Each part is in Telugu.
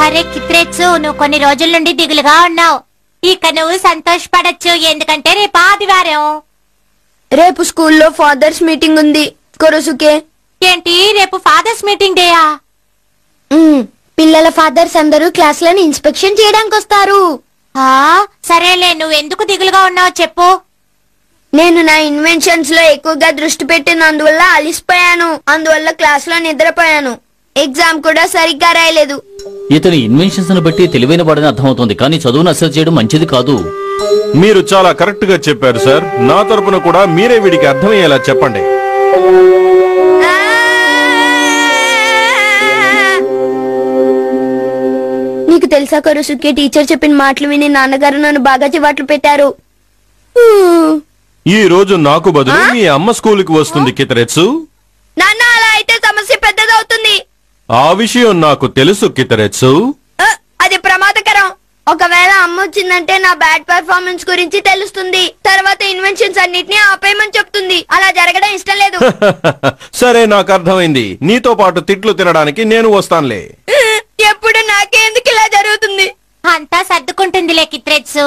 అరే కిత్రేచ్చు, నువ్వు కొన్ని రోజుల నుండి దిగులుగా ఉన్నావు. ఇక నువ్వు సంతోషపడచ్చు, ఎందుకంటే రేపు ఆదివారం. రేపు స్కూల్లో ఫాదర్స్ మీటింగ్ ఉంది కొరసుకే. ఏంటి, రేపు ఫాదర్స్ మీటింగ్ డేయా? పిల్లల ఫాదర్స్ అందరూ క్లాసులను ఇన్స్పెక్షన్ చేయడానికి వస్తారు. సరేలే, నువ్వెందుకు దిగులుగా ఉన్నావు చెప్పు. నేను నా ఇన్వెన్షన్స్ లో ఎక్కువగా దృష్టి పెట్టినందువల్ల అలిసిపోయాను. అందువల్ల క్లాస్ లో నిద్రపోయాను. ఎగ్జామ్ కూడా సరిగ్గా రాయలేదు. ఇతని ఇన్వెన్షన్స్ ను బట్టి తెలివైన వాడని అర్థమవుతుంది, కానీ చదువును అసలు చేయడం మంచిది కాదు. మీరు చాలా కరెక్ట్ గా చెప్పారు సార్. నా తరపున కూడా మీరే వీడికి అర్థమయ్యేలా చెప్పండి. నీకు తెలుసా కొరసుకే, టీచర్ చెప్పిన మాటలు విని నాన్నగారు నన్ను బాగా చివాట్లు పెట్టారు. ఈ రోజు నాకు బదులు మీ అమ్మ స్కూలుకి వస్తుంది కితరెత్సు. నాన్న, అలా అయితే సమస్య పెద్దదవుతుంది. ఆ విషయం నాకు తెలుసు కితరెత్సు. అది ప్రమాదకరం. ఒకవేళ అమ్మ వచ్చిందంటే నా బ్యాడ్ పర్ఫార్మెన్స్ గురించి తెలుస్తుంది. తర్వాత ఇన్వెన్షన్స్ అన్నిటినీ ఆపేయమని చెప్తుంది. అలా జరగడం ఇష్టం లేదు. సరే, నాకు అర్థమైంది. నీతో పాటు తిట్లు తినడానికి నేను వస్తానులే. ఎప్పుడు నాకే ఎందుకు ఇలా జరుగుతుంది? అంతా సర్దుకుంటుందిలే కిత్రేచ్చు.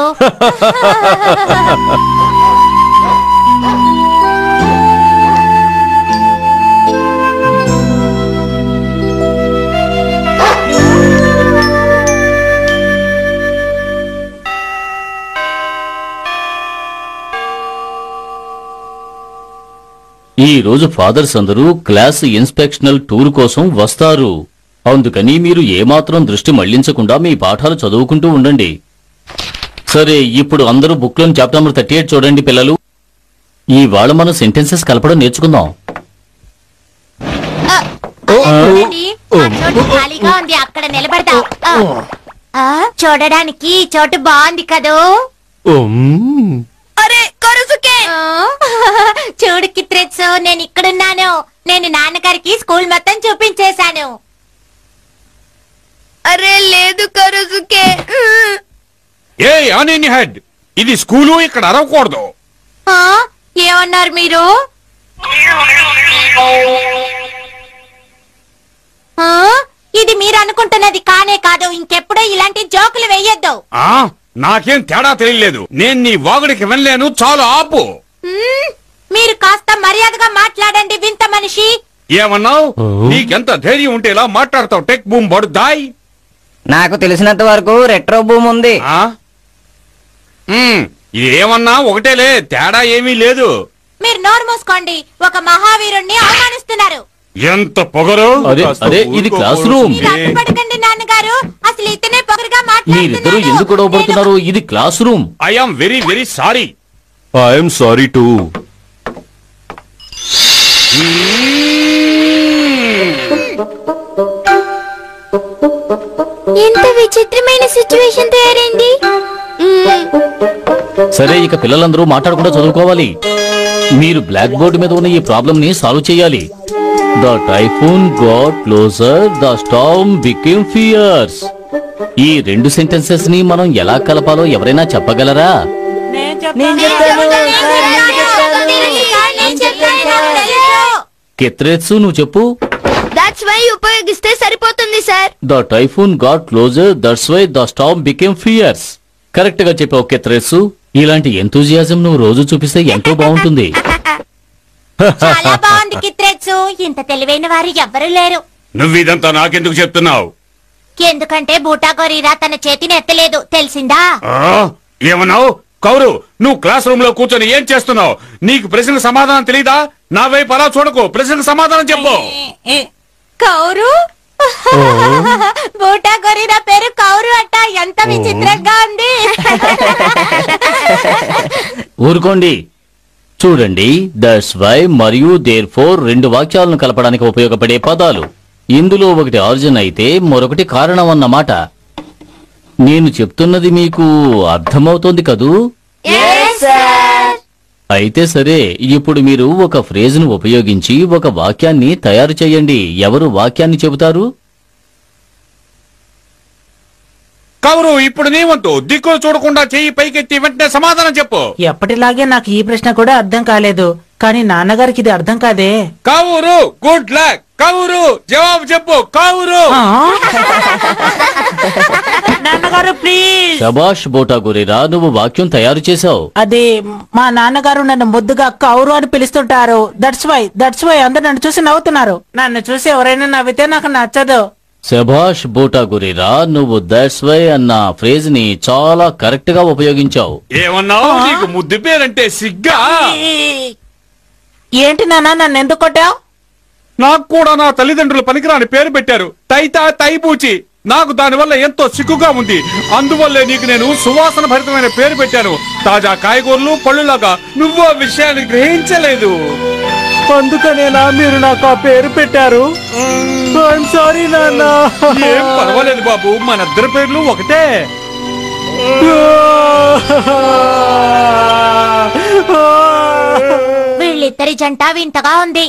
ఈ రోజు ఫాదర్స్ అందరూ క్లాస్ ఇన్స్పెక్షనల్ టూర్ కోసం వస్తారు. అందుకని మీరు ఏమాత్రం దృష్టి మళ్లించకుండా మీ పాఠాలు చదువుకుంటూ ఉండండి. సరే, ఇప్పుడు అందరూ బుక్ లోని చాప్టర్ నెంబర్ 38 చూడండి పిల్లలు. ఇవాళ మనం సెంటెన్సెస్ కలపడం నేర్చుకుందాం. చోటు ఖాళీగా ఉంది, అక్కడ నిలబడతావు. చూడడానికి చోటు బాగుంది కదూ. అరే కొరసుకే, చూడు కిత్రేచ్చు, నేను ఇక్కడున్నాను. నేను నాన్నగారికి స్కూల్ మొత్తం చూపించేశాను. అరే లేదు కొరసుకే. ఏ ఆన్ హెడ్, ఇది స్కూలు, ఇక్కడ అరవకూడదు. ఏమన్నారు మీరు? ఇది మీరు అనుకుంటున్నది కానే కాదు. ఇంకెప్పుడో ఇలాంటి జోకులు వెయ్యొద్దు. నాకేం తేడా తెలియలేదు. నేను నీ వాగుడికి వెళ్ళలేను, చాలు ఆపు. మీరు కాస్త మర్యాదగా మాట్లాడండి వింత మనిషి. ఏమన్నావు? నీకెంత ధైర్యం ఉంటే ఇలా మాట్లాడతావు? టెక్ బూమ్ బడుద్దాయ్. నాకు తెలిసినంత వరకు రెట్రో భూమి ఉంది. ఏమన్నా ఒకటేలే, తేడా ఏమీ లేదు. మీరు నోరు మూసుకోండి. ఒక మహావీరుణ్ణి అవమానిస్తున్నారు. ఎంత పొగరు! అదే ఇది క్లాస్ రూమ్. పడకండి నాన్నగారు, అసలు ఇతనే పొగరుగా మీరిద్దరూ ఎందుకు గొడవపడుతున్నారు? ఇది classroom. I am very very sorry. I'm sorry too. ఎంత విచిత్రమైన సిచ్యువేషన్ తయారైంది. సరే, ఇక పిల్లలందరూ మాట్లాడకుండా చదువుకోవాలి. మీరు బ్లాక్ బోర్డు మీద ఉన్న ఈ ప్రాబ్లం ని సాల్వ్ చేయాలి. The typhoon got closer, the storm became fierce. ఈ రెండు సెంటెన్సెస్ ని మనం ఎలా కలపాలో ఎవరైనా చెప్పగలరా? కిత్రేత్సు, నువ్వు చెప్పు. దట్స్ వై ఉపయోగిస్తే సరిపోతుంది sir. The typhoon got closer, that's why the storm became fierce. Correct గా చెప్పావు కిత్రేత్సు. ఇలాంటి ఎంతూజియాజం నువ్వు రోజు చూపిస్తే ఎంతో బాగుంటుంది. చాలా బాగుంది కిత్రేచ్చు. ఇంత తెలివైన వారు ఎవ్వరూ లేరు. నువ్విదంతా నాకెందుకు చెప్తున్నావు? ఎందుకంటే బూటా గోరీరా తన చేతిని ఎత్తలేదు, తెలిసిందా? ఏమన్నావు? కౌరు, నువ్వు క్లాస్ రూమ్ లో కూర్చొని ఏం చేస్తున్నావు? నీకు ప్రశ్నకు సమాధానం తెలీదా? నా వైపు అలా చూడకు, ప్రశ్నకు సమాధానం చెప్పు. కౌరు? బూటా గోరీరా పేరు కౌరు అట్ట. ఎంత విచిత్రంగా ఉంది. ఊరుకోండి. చూడండి, దట్స్ వై మరియు దేర్ ఫోర్ రెండు వాక్యాలను కలపడానికి ఉపయోగపడే పదాలు. ఇందులో ఒకటి ఆరిజిన్ అయితే మరొకటి కారణం అన్నమాట. నేను చెప్తున్నది మీకు అర్థమవుతోంది కదూ? అయితే సరే, ఇప్పుడు మీరు ఒక ఫ్రేజ్ను ఉపయోగించి ఒక వాక్యాన్ని తయారు చేయండి. ఎవరు వాక్యాన్ని చెబుతారు? కౌరు, ఇప్పుడు నీ వంతు. దిక్కులు చూడకుండా చెయ్యి పైకెత్తి వెంటనే సమాధానం చెప్పు. ఎప్పటిలాగే నాకు ఈ ప్రశ్న కూడా అర్థం కాలేదు, కానీ నాన్నగారికి ఇది అర్థం కాదే. కౌరు, గుడ్ లక్. కౌరు, జవాబు చెప్పు. కౌరు. శబాష్ బోటా గొరిరా, నువ్వు వాక్యం తయారు చేశావు. అది మా నాన్నగారు నన్ను ముద్దుగా కౌరు అని పిలుస్తుంటారు. దట్స్ వై అందరు నన్ను చూసి నవ్వుతున్నారు. నన్ను చూసి ఎవరైనా నవ్వితే నాకు నచ్చదు. శబాష్ బోటా గొరిరా, నువ్వు దట్స్ వై అన్న ఫ్రేజ్ ని చాలా కరెక్ట్ గా ఉపయోగించావు. ఏమన్నావు? నీకు ముద్దు పేరంటే సిగ్గా? ఏంటి నాన్న నన్ను ఎందుకు కొట్టావు? నాకు కూడా నా తల్లిదండ్రులు పనికిరాని పేరు పెట్టారు, తైతా తైపూచి. నాకు దానివల్ల ఎంతో సిగ్గుగా ఉంది. అందువల్లే నీకు నేను సువాసన భరితమైన పేరు పెట్టాను. తాజా కాయగూరలు పళ్ళులాగా. నువ్వు ఆ విషయాన్ని గ్రహించలేదు. అందుకనేనా మీరు నాకు ఆ పేరు పెట్టారు? సారీ నాన్న. ఏం పర్వాలేదు బాబు, మన ఇద్దరి పేర్లు ఒకటే. వీళ్ళిద్దరి జంట వింతగా ఉంది.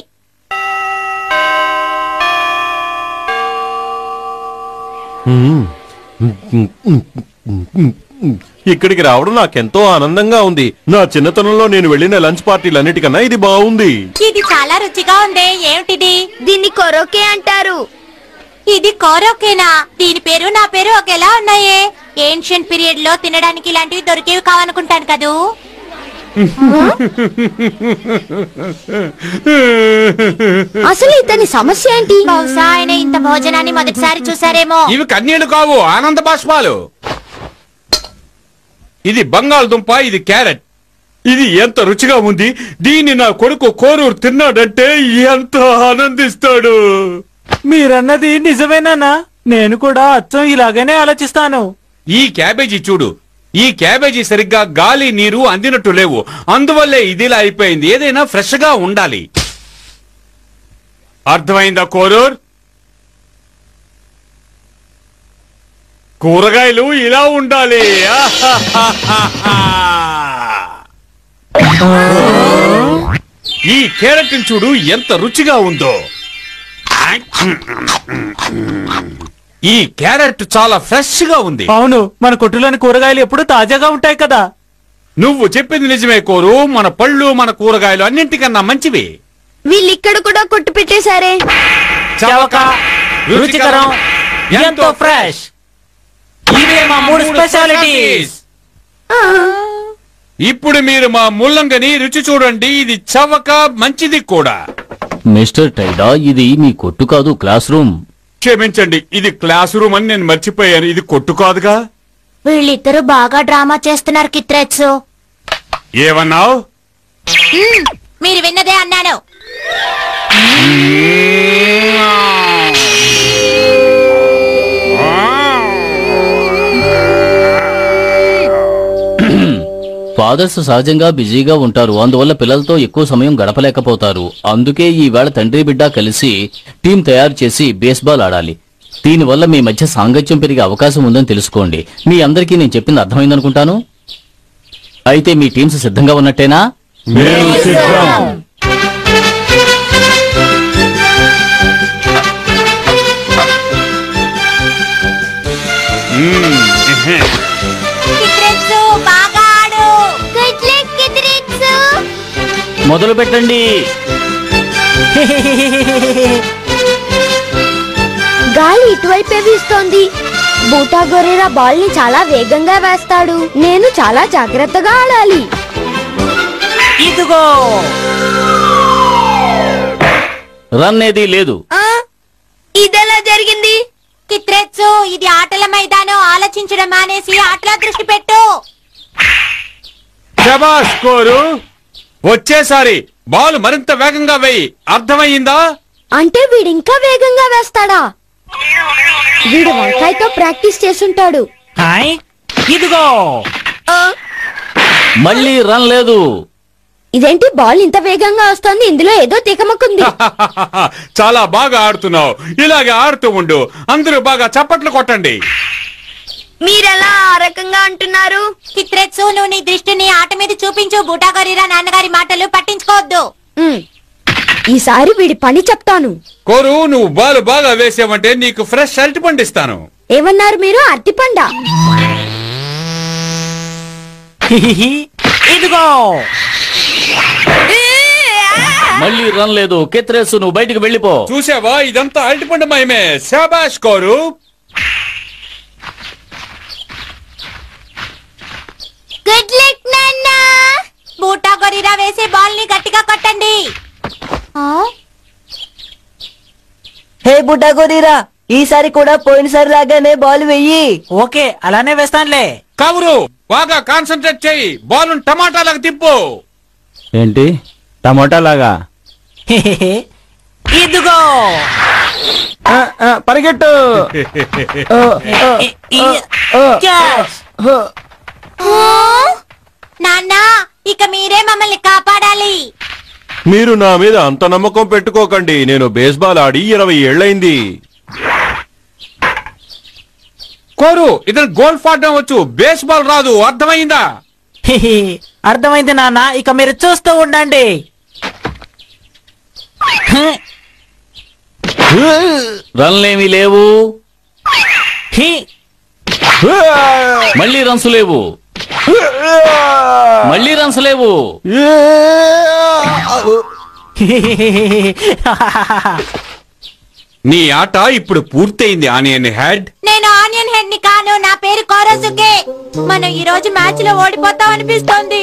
ఇక్కడికి రావడం నాకెంతో ఆనందంగా ఉంది. నా చిన్నతనంలో నేను వెళ్ళిన లంచ్ పార్టీలన్నిటికన్నా ఇది బాగుంది. ఇది చాలా రుచిగా ఉంది. ఏమిటిది? దీన్ని కొరోకే అంటారు. ఇది కోరోకేనా? దీని పేరు నా పేరు ఒకేలా ఉన్నాయే. ఏన్షియంట్ పీరియడ్ లో తినడానికి ఇలాంటివి దొరికేవి కావనుకుంటాను కదూ. అసలు ఇతని సమస్య ఏంటి? బహుశా ఆయన ఇంత భోజనాన్ని మొదటిసారి చూసారేమో. ఇవి కన్నీళ్లు కావు, ఆనంద బాష్పాలు. ఇది బంగాళదుంప, ఇది క్యారెట్. ఇది ఎంత రుచిగా ఉంది. దీన్ని నా కొడుకు కోరూరు తిన్నాడంటే ఎంత ఆనందిస్తాడు. మీరన్నది నిజమేనా? నేను కూడా అచ్చం ఇలాగనే ఆలోచిస్తాను. ఈ క్యాబేజీ చూడు. ఈ క్యాబేజీ సరిగ్గా గాలి నీరు అందినట్టు లేవు. అందువల్లే ఇదిలా అయిపోయింది. ఏదైనా ఫ్రెష్ గా ఉండాలి. అర్థమైందా కోరూర్? కూరగాయలు ఇలా ఉండాలి. ఈ క్యారెట్ చూడు ఎంత రుచిగా ఉందో. ఈ క్యారెట్ చాలా ఫ్రెష్ గా ఉంది. అవును, మన కొట్టులోని కూరగాయలు ఎప్పుడు తాజాగా ఉంటాయి కదా. నువ్వు చెప్పింది నిజమే కోరు. మన పళ్ళు మన కూరగాయలు అన్నింటికన్నా మంచివి. వీళ్ళిక్కడ కూడా కొట్టు పెట్టేశారే. చవక, రుచికరం, ఎంతో ఫ్రెష్. ఇవే మా 3 స్పెషాలిటీస్. ఇప్పుడు మీరు మా ముల్లంగని రుచి చూడండి. ఇది చవక, మంచిది కూడా. మిస్టర్ టైడా, ఇది మీ కొట్టు కాదు, క్లాస్ రూమ్. క్షమించండి, ఇది క్లాస్ రూమ్ అని నేను మర్చిపోయాను. ఇది కొట్టు కాదుగా. వీళ్ళిద్దరూ బాగా డ్రామా చేస్తున్నారు కిత్రెట్స్. ఏమన్నావు? మీరు విన్నదే అన్నాను. ఫాదర్స్ సహజంగా బిజీగా ఉంటారు. అందువల్ల పిల్లలతో ఎక్కువ సమయం గడపలేకపోతారు. అందుకే ఈవేళ తండ్రి బిడ్డ కలిసి టీం తయారు చేసి బేస్బాల్ ఆడాలి. దీనివల్ల మీ మధ్య సాంగత్యం పెరిగే అవకాశం ఉందని తెలుసుకోండి. మీ అందరికీ నేను చెప్పింది అర్థమైందనుకుంటాను. అయితే మీ టీమ్స్ సిద్ధంగా ఉన్నట్టేనా? కిత్రెట్స్ బాగా ఆడు. మొదలు పెట్టండి. గాలి ఇటువైపే వీస్తోంది. బూటా గొర్రెరా బాల్ ని చాలా వేగంగా వేస్తాడు. నేను చాలా జాగ్రత్తగా ఆడాలి. ఇదిగో రన్ ఏది లేదు. ఇదెలా జరిగింది? కిత్రెట్స్, ఇది ఆటల మైదానం. ఆలోచించడం మానేసి ఆటలో దృష్టి పెట్టు. శబాష్ కోరు. వచ్చేసారి బాల్ మరింత వేగంగా వేయి. అర్థమయ్యిందా? అంటే వీడింకా వేగంగా వేస్తాడా? వీడు వంకాయతో ప్రాక్టీస్ చేసుంటాడు. హాయ్, ఇదిగో మళ్ళీ రన్ లేదు. ఇదేంటి బాల్ ఇంత వేగంగా వస్తోంది? ఇందులో ఏదో తికమకుంది. చాలా బాగా ఆడుతున్నావు. ఇలాగే ఆడుతూ ఉండు. అందరూ బాగా చప్పట్లు కొట్టండి. మీరెలా ఆ రకంగా అంటున్నారు? కిత్రెట్స్, నువ్వు నీ దృష్టిని ఆట మీద చూపించు. బూటాగొరిరా నాన్నగారి మాటలు పట్టించుకోవద్దు. ఈసారి వీడి పని చెప్తాను. కోరు, నువ్వు బాల్ బాగా వేసావంటే నీకు ఫ్రెష్ అరటి పండిస్తాను. ఏమన్నారు మీరు? అరటిపండ? ఇదిగో మళ్ళీ రన్ లేదు. కిత్రెస్, నువ్వు బయటికి వెళ్ళిపో. చూసావా, ఇదంతా అరటిపండు మయమే. శాబాష్ కోరు. గుడ్ లక్ నాన్న. బూటా గొరిరా వేసే బాల్ ని గట్టిగా కొట్టండి. హే బుడ్డా గోరీరా, ఈసారి కూడా పోయినసారి లాగానే బాల్ వెయ్యి. ఓకే అలానే వేస్తానులే. కవురు బాగా కాన్సన్ట్రేట్ చేయి. బాల్ టమాటాలకు తిప్పు. ఏంటి టమోటా లాగా? ఇదిగో పరిగెట్టు. క్యాచ్. నాన్న ఇక మీరే మమ్మల్ని కాపాడాలి. మీరు నా మీద అంత నమ్మకం పెట్టుకోకండి. నేను బేస్బాల్ ఆడి 20 ఏళ్లైంది. కోరు ఇతను గోల్ఫ్ ఆడడం వచ్చు, బేస్బాల్ రాదు. అర్థమైందా? అర్థమైంది నాన్న, ఇక మీరు చూస్తూ ఉండండి. రన్లేమీ లేవు. హి. మళ్ళీ రన్స్ లేవు. మళ్ళీ రన్స్ లేవు. నీ ఆట ఇప్పుడు పూర్తయింది ఆనియన్ హెడ్. నేను ఆనియన్ హెడ్ ని కాను. నా పేరు కోరోసుకే. మనం ఈ రోజు మ్యాచ్ లో ఓడిపోతాం అనిపిస్తోంది.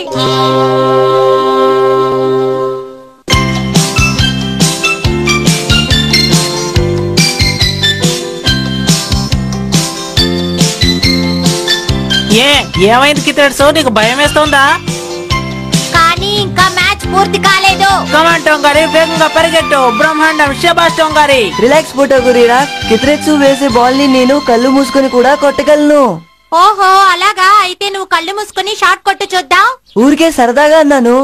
ఏమైంది కిత్రెట్స్, నీకు భయం వేస్తోందా? కానీ ఇంకా మ్యాచ్ పూర్తి కాలేదు. కమాన్ టొంగారి, వేగంగా పరిగెట్టు. బ్రహ్మాండం శబాష్ టొంగారి. రిలాక్స్ బుడ్డా గోరీరా, కిత్రెట్సు వేసే బాల్ ని నేను కళ్ళు మూసుకొని కూడా కొట్టగలను. ఓహో అలాగా, అయితే నువ్వు కళ్ళు మూసుకుని షాట్ కొట్టు చూద్దాం. ఊరికే సరదాగా అన్నాను.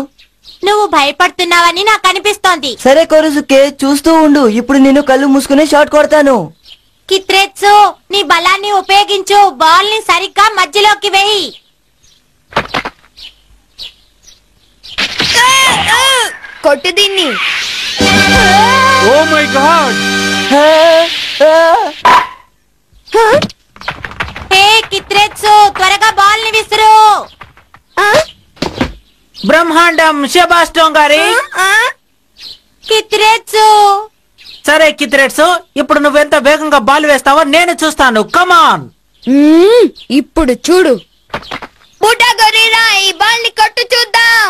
నువ్వు భయపడుతున్నావని నాకు అనిపిస్తోంది. సరే కొరుసుకే, చూస్తూ ఉండు. ఇప్పుడు నేను కళ్ళు మూసుకుని షాట్ కొడతాను. కిత్రెట్సు నీ బలాన్ని ఉపయోగించు. బాల్ ని సరిగ్గా మధ్యలోకి వేయి. కొట్టు దీన్ని. Oh my God. హే కిత్రెట్సు, త్వరగా బాల్ ని విసురు. బ్రహ్మాండం శబాష్ టొంగారి. కిత్రెట్సు సరే కిత్రెట్స్, ఇప్పుడు నువ్వెంత వేగంగా బాల్ వేస్తావో నేను చూస్తాను. కమాన్. ఇప్పుడు చూడు. బుడ్డా గొరిరా, ఈ బాల్ ని కొట్టు చూద్దాం.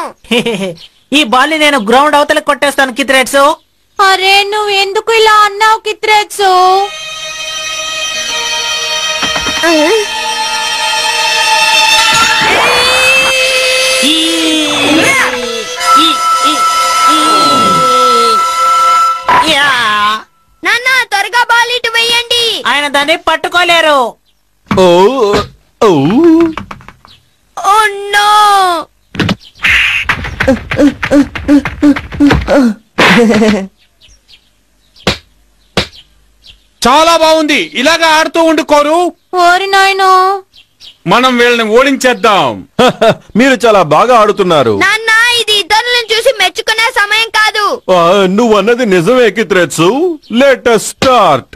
ఈ బాల్ ని నేను గ్రౌండ్ అవతల కొట్టేస్తాను కిత్రెట్స్. అరే నువ్వు ఎందుకు ఇలా అన్నావు కిత్రెట్సు? నాన్న త్వరగా బాల్ ఇటు వెయ్యండి. ఆయన దాన్ని పట్టుకోలేరు. ఓ ఓ ఓ నో. చాలా బాగుంది. ఇలాగా ఆడుతూ ఉండు కోరు. ఓరి నాయనో, మనం వీళ్ళని ఓడించేద్దాం. మీరు చాలా బాగా ఆడుతున్నారు. నాన్న ఇది ఇతరులను చూసి మెచ్చుకునే సమయం కాదు. నువ్వన్నది నిజమే కిత్రెట్సు. Let us start.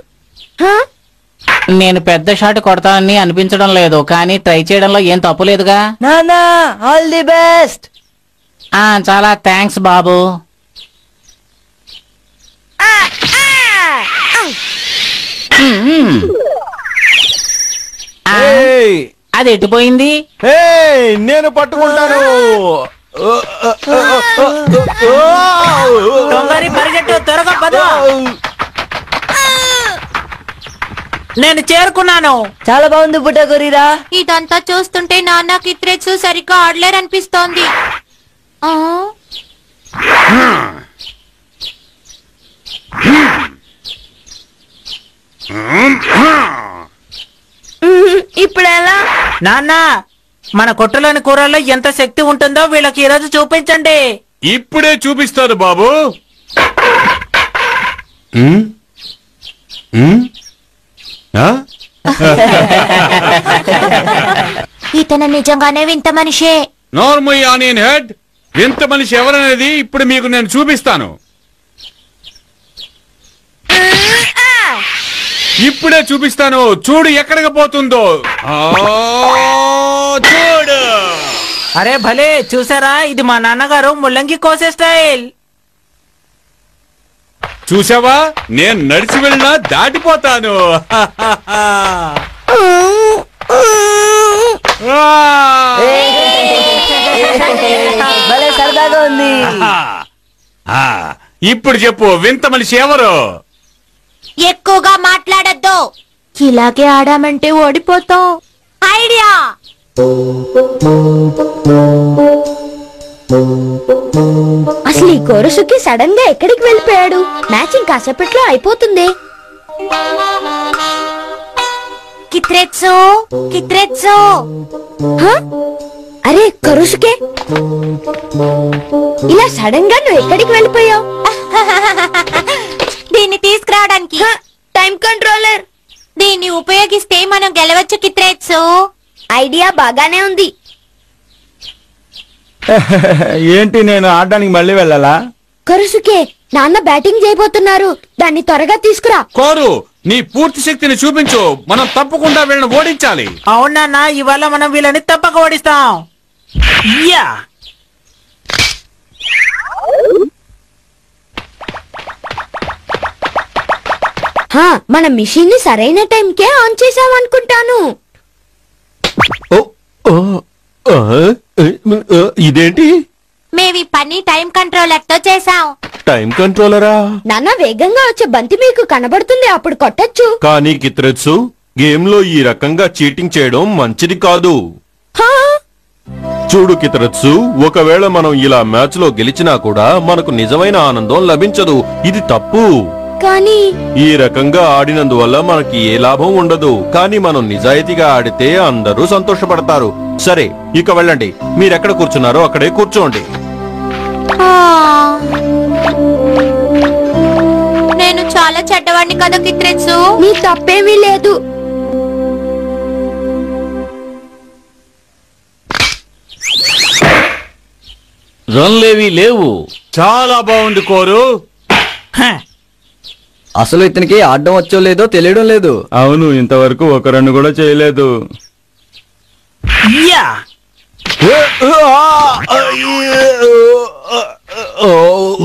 నేను పెద్ద షాట్ కొడతానని అనిపించడం లేదు, కానీ ట్రై చేయడంలో ఏం తప్పు లేదుగా. నానా ఆల్ ది బెస్ట్. చాలా థ్యాంక్స్ బాబు. అది ఎట్టిపోయింది? నేను పట్టుకుంటాను. టొంగారి పరిగెట్టు, త్వరగా పద. నేను చేరుకున్నాను. చాలా బాగుంది బుడ్డా గోరీరా. ఇదంతా చూస్తుంటే నాన్న కిత్రెట్సు సరిగ్గా ఆడలేరనిపిస్తోంది. ఇప్పుడు ఎలా? నాన్న, మన కొట్టులోని కూరల్లో ఎంత శక్తి ఉంటుందో వీళ్ళకి ఈ రోజు చూపించండి. ఇప్పుడే చూపిస్తారు బాబు. ఇతను నిజంగానే వింత మనిషే. నార్మల్ ఆనియన్ హెడ్, వింత మనిషి ఎవరనేది ఇప్పుడు మీకు నేను చూపిస్తాను. ఇప్పుడే చూపిస్తాను. చూడు ఎక్కడికి పోతుందో. చూడు. అరే భలే, చూసారా? ఇది మా నాన్నగారు ముల్లంగి కోసే స్టైల్. చూసావా, నేను నడిచి వెళ్ళినా దాటిపోతాను. ఏ భలే సరదాగా ఉంది. ఇప్పుడు చెప్పు, వింత మనిషి ఎవరు? ఎక్కువగా మాట్లాడద్దు. ఇలాగే ఆడామంటే ఓడిపోతాం. ఐడియా. అసలు ఈ కోరసుకి సడన్ గా ఎక్కడికి వెళ్ళిపోయాడు? మ్యాచింగ్ కాసేపట్లో అయిపోతుంది. కిత్రెత్సు కిత్రెత్సు. అరే కరుసుకే, ఇలా సడన్ గా నువ్వు ఎక్కడికి వెళ్ళిపోయావు? దీన్ని తీసుకురావడానికి. Time controller. దీన్ని ఉపయోగిస్తే మనం గెలవచ్చు కిత్రెత్సు. ఐడియా బాగానే ఉంది. ఏంటి నేను ఆడడానికి మళ్ళీ వెళ్ళాలా? కరుసుకే, నాన్న బ్యాటింగ్ చేయబోతున్నారు, దాన్ని త్వరగా తీసుకురా. కోరు, నీ పూర్తి శక్తిని చూపించు. మనం తప్పకుండా వీళ్ళని ఓడించాలి. అవునా, ఇవాళ మనం వీళ్ళని తప్పక ఓడిస్తాం. యా మన మిషన్ ని సరైన టైంకే ఆన్ చేసామనుకుంటాను. ఇదేంటి? మేవి పని టైం కంట్రోలర్ తో చేసాం. టైం కంట్రోలరా? నాన్న వేగంగా వచ్చే బంతి మీకు కనబడుతుంది, అప్పుడు కొట్టచ్చు. కానీ కిత్రెత్సు, గేమ్ లో ఈ రకంగా చీటింగ్ చేయడం మంచిది కాదు. చూడు కిత్రెత్సు, ఒకవేళ మనం ఇలా మ్యాచ్ లో గెలిచినా కూడా మనకు నిజమైన ఆనందం లభించదు. ఇది తప్పు. కానీ ఈ రకంగా ఆడినందువల్ల మనకి ఏ లాభం ఉండదు. కానీ మనం నిజాయితీగా ఆడితే అందరూ సంతోషపడతారు. సరే, ఇక వెళ్ళండి. మీరెక్కడ కూర్చున్నారో అక్కడే కూర్చోండి. నేను చాలా చెడ్డవాడిని కదా కిత్రెత్సు. నీ తప్పేమీ లేదు. రన్లేవి లేవు. చాలా బాగుంది కోరు. అసలు ఇతనికి ఆడడం వచ్చో లేదో తెలియడం లేదు. అవును, ఇంతవరకు ఒక రన్ కూడా చేయలేదు. యా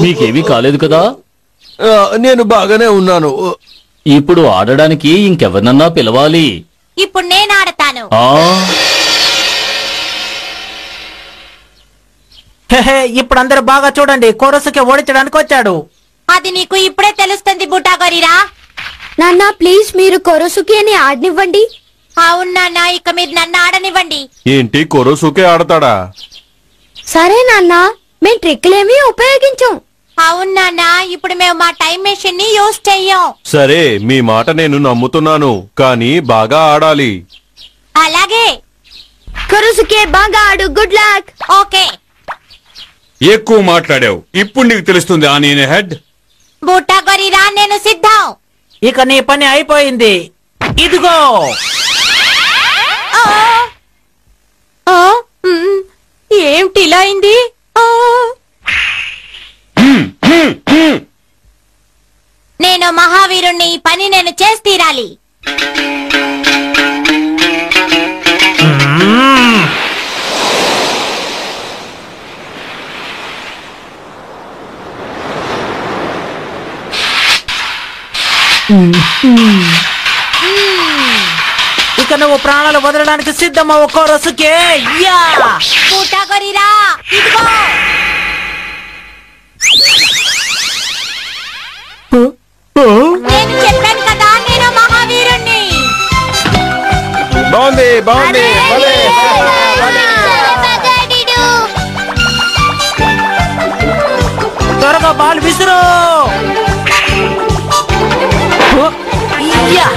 మీకేమీ కాలేదు కదా? నేను బాగానే ఉన్నాను. ఇప్పుడు ఆడడానికి ఇంకెవరినన్నా పిలవాలి. ఇప్పుడు నేను ఆడతాను. ఇప్పుడు అందరూ బాగా చూడండి, కోరసుకి ఓడించడానికి వచ్చాడు. అది నీకు ఇప్పుడే తెలుస్తుంది బుటాగోరిరా. నాన్న ప్లీజ్ మీరు కొరసుకి అని ఆడనివ్వండి. అవును నాన్న, ఇక మీరు నన్ను ఆడనివ్వండి. ఏంటి, కొరోసుకే ఆడతాడా? సరే నాన్న, మేం ట్రిక్లేమీ ఉపయోగించాం. అవును నాన్న, ఇప్పుడు మేము మా టైం మెషిన్ ని యూజ్ చెయ్యం. సరే, మీ మాట నేను నమ్ముతున్నాను, కానీ బాగా ఆడాలి. అలాగే. కొరసుకే బాగా ఆడు. Good luck. ఓకే. ఎక్కువ మాట్లాడావు. ఇప్పుడు నీకు తెలుస్తుంది ఆనియన్ హెడ్. బుటాగోరిరా, నేను సిద్ధం. ఇక నీ పని అయిపోయింది. ఇదిగో. ఏమిటి ఇలా అయింది? నేను మహావీరుణ్ణి, ఈ పని నేను చేసి తీరాలి. ఇక నువ్వు ప్రాణాలు వదలడానికి సిద్ధమవు కోరసుకే. యా బుటాగోరిరా, ఇదిగో. నేను చెప్పాను కదా, నేను మహావీరుణ్ణి. బాగుంది, బాగుంది. భలే. త్వరగా బాల్ విసురు. యా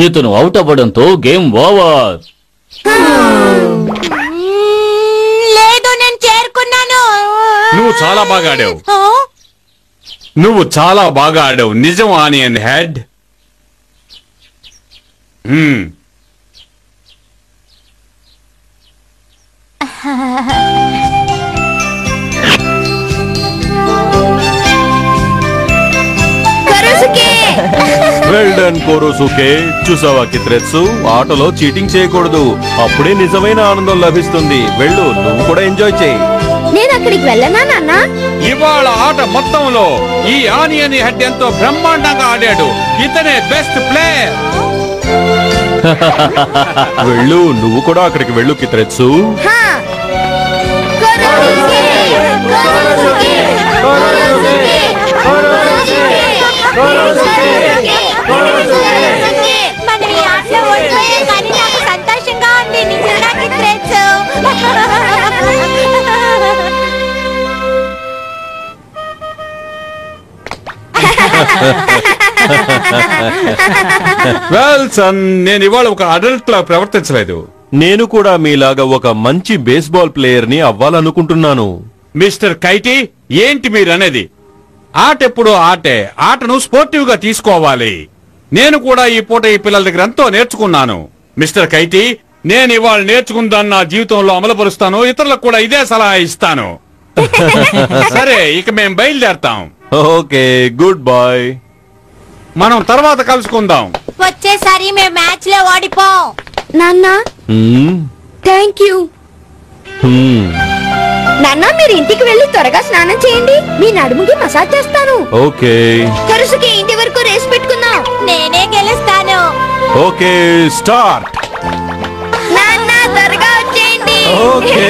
ఇతను అవుట్ అవ్వడంతో గేమ్ ఓవర్. లేదు, నేను చేరుకున్నాను. నువ్వు చాలా బాగా ఆడావు. నువ్వు చాలా బాగా ఆడావు. నిజం onion head. Well done Korosuke. చూసావా కిత్రెత్సు, ఆటలో చీటింగ్ చేయకూడదు. అప్పుడే నిజమైన ఆనందం లభిస్తుంది. వెళ్ళు, నువ్వు కూడా ఎంజాయ్ చేయి. నేను అక్కడికి వెళ్ళనా నాన్న? ఇవాళ ఆట మొత్తంలో ఈ ఆనియన్ హెడ్ ఎంతో బ్రహ్మాండంగా ఆడాడు. ఇతనే బెస్ట్ ప్లేయర్. వెళ్ళు, నువ్వు కూడా అక్కడికి వెళ్ళు కిత్రెత్సు. హా. కొరోసుకే, కొరోసుకే, కొరోసుకే, కొరోసుకే, కొరోసుకే. మనం ఈ ఆటలో ఓడిపోయాం కానీ నాకు సంతోషంగా ఉంది. నిజంగా కిత్రెచ్చు. వెల్ సన్, నేను ఇవాళ ఒక అడల్ట్ లా ప్రవర్తించలేదు. నేను కూడా మీలాగా ఒక మంచి బేస్బాల్ ప్లేయర్ ని అవ్వాలనుకుంటున్నాను. మిస్టర్ కైటీ, ఏంటి మీరనేది? ఆట ఎప్పుడు ఆటే. ఆటను స్పోర్టివ్ గా తీసుకోవాలి. నేను కూడా ఈ పూట ఈ పిల్లల దగ్గర ఎంతో నేర్చుకున్నాను. మిస్టర్ కైటీ, నేను ఇవాళ నేర్చుకుందాన్ని నా జీవితంలో అమలుపరుస్తాను. ఇతరులకు కూడా ఇదే సలహా ఇస్తాను. సరే, ఇక మేం బయలుదేరతాం. Okay, good bye. మనం తర్వాత కలుసుకుందాం. వచ్చేసారి మేము మ్యాచ్ లో ఓడిపోం. నాన్న హ్మ్, థ్యాంక్ యూ. హ్మ్, నాన్న మీరు ఇంటికి వెళ్ళి త్వరగా స్నానం చేయండి. మీ నడుముకి మసాజ్ చేస్తాను. ఓకే. కొరుసుకి ఇంటి వరకు రేస్ పెట్టుకుందాం. నేనే గెలుస్తాను. Okay, start. నాన్న త్వరగా వచ్చేయండి. ఓకే.